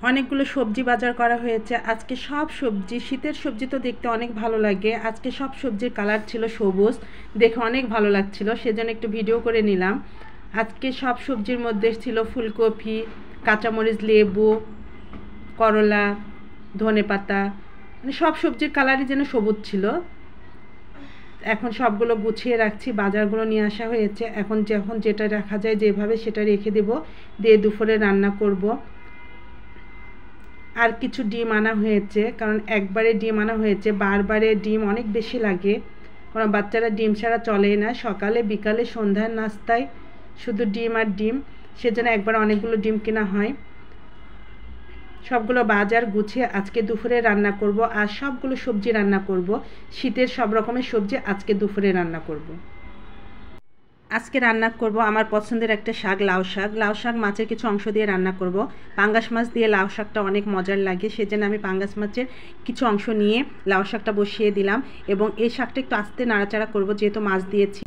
অনেকগুলো সবজি বাজার করা হয়েছে। আজকে সব সবজি, শীতের সবজি তো দেখতে অনেক ভালো লাগে। আজকে সব সবজির কালার ছিল সবুজ, দেখে অনেক ভালো লাগছিল, সেজন্য একটু ভিডিও করে নিলাম। আজকে সব সবজির মধ্যে ছিল ফুলকপি, কাঁচামরিচ, লেবু, করলা, ধনেপাতা, মানে সব সবজির কালারই যেন সবুজ ছিল। এখন সবগুলো গুছিয়ে রাখছি, বাজারগুলো নিয়ে আসা হয়েছে। এখন যখন যেটা রাখা যায় যেভাবে সেটা রেখে দেব, দিয়ে দুপুরে রান্না করব। আর কিছু ডিম আনা হয়েছে, কারণ একবারে ডিম আনা হয়েছে, বারবারে ডিম অনেক বেশি লাগে, কারণ বাচ্চারা ডিম ছাড়া চলেই না। সকালে বিকালে সন্ধ্যার নাস্তায় শুধু ডিম আর ডিম, সেজন্য একবার অনেকগুলো ডিম কেনা হয়। সবগুলো বাজার গুছিয়ে আজকে দুপুরে রান্না করব, আর সবগুলো সবজি রান্না করব। শীতের সব রকমের সবজি আজকে দুপুরে রান্না করব। আজকে রান্না করব আমার পছন্দের একটা শাক, লাউ শাক। লাউ শাক মাছের কিছু অংশ দিয়ে রান্না করব। পাঙ্গাস মাছ দিয়ে লাউ শাকটা অনেক মজার লাগে, সেজন্য আমি পাঙ্গাস মাছের কিছু অংশ নিয়ে লাউ শাকটা বসিয়ে দিলাম, এবং এই শাকটা একটু আস্তে নাড়াচাড়া করব যেহেতু মাছ দিয়েছি।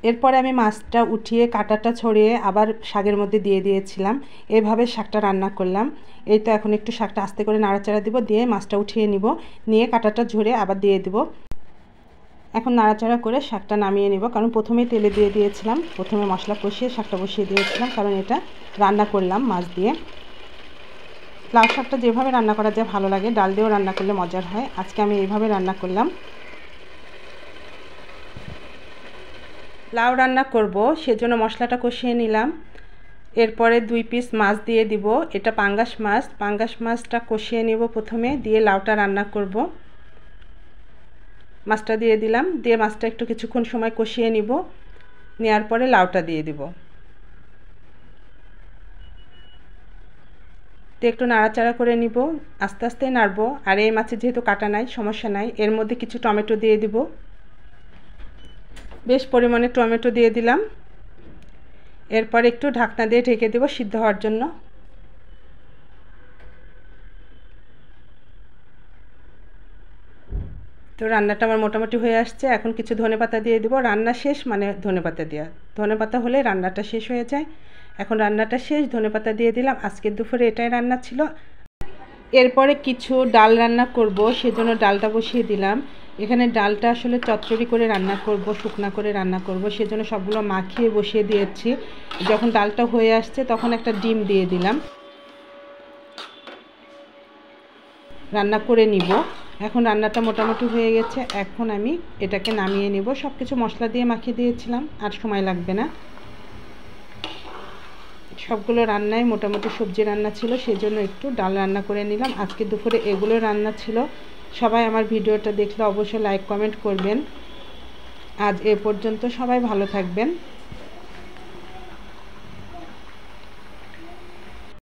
এরপরে আমি মাছটা উঠিয়ে কাঁটাটা ছড়িয়ে আবার শাকের মধ্যে দিয়ে দিয়েছিলাম। এভাবে শাকটা রান্না করলাম। এই তো এখন একটু শাকটা আস্তে করে নাড়াচাড়া দিব, দিয়ে মাছটা উঠিয়ে নিব, নিয়ে কাঁটাটা ঝরে আবার দিয়ে দিব। এখন নাড়াচাড়া করে শাকটা নামিয়ে নেব, কারণ প্রথমেই তেলে দিয়ে দিয়েছিলাম, প্রথমে মশলা কষিয়ে শাকটা বসিয়ে দিয়েছিলাম, কারণ এটা রান্না করলাম মাছ দিয়ে। লাউ শাকটা যেভাবে রান্না করা যায় ভালো লাগে, ডাল দিয়েও রান্না করলে মজার হয়। আজকে আমি এইভাবে রান্না করলাম। লাউ রান্না করব, সেজন্য মশলাটা কষিয়ে নিলাম। এরপরে 2 পিস মাছ দিয়ে দিব, এটা পাঙ্গাস মাছ। পাঙ্গাস মাছটা কষিয়ে নেব প্রথমে, দিয়ে লাউটা রান্না করব। মাছটা দিয়ে দিলাম, দিয়ে মাছটা একটু কিছুক্ষণ সময় কষিয়ে নিব, নেওয়ার পরে লাউটা দিয়ে দিব। তো একটু নাড়াচাড়া করে নিব, আস্তে আস্তে নাড়বো। আর এই মাছে যেহেতু কাটা নাই, সমস্যা নাই। এর মধ্যে কিছু টমেটো দিয়ে দিব, বেশ পরিমাণে টমেটো দিয়ে দিলাম। এরপর একটু ঢাকনা দিয়ে ঢেকে দেব সিদ্ধ হওয়ার জন্য। তো রান্নাটা আমার মোটামুটি হয়ে আসছে। এখন কিছু ধনেপাতা দিয়ে দেবো, রান্না শেষ মানে ধনেপাতা দেওয়া। ধনেপাতা হলে রান্নাটা শেষ হয়ে যায়। এখন রান্নাটা শেষ, ধনেপাতা দিয়ে দিলাম। আজকের দুপুরে এটাই রান্না ছিল। এরপরে কিছু ডাল রান্না করব, সেজন্য ডালটা বসিয়ে দিলাম। এখানে ডালটা আসলে চচ্চড়ি করে রান্না করব, শুকনা করে রান্না করব, সেজন্য সবগুলো মাখিয়ে বসিয়ে দিয়েছি। যখন ডালটা হয়ে আসছে তখন একটা ডিম দিয়ে দিলাম, রান্না করে নিব। এখন রান্নাটা মোটামুটি হয়ে গেছে, এখন আমি এটাকে নামিয়ে নেব। সব কিছু মশলা দিয়ে মাখিয়ে দিয়েছিলাম, আর সময় লাগবে না। সবগুলো রান্নায় মোটামুটি সবজি রান্না ছিল, সেজন্য একটু ডাল রান্না করে নিলাম। আজকে দুপুরে এগুলো রান্না ছিল। সবাই আমার ভিডিওটা দেখলে অবশ্যই লাইক কমেন্ট করবেন। আজ এ পর্যন্ত, সবাই ভালো থাকবেন।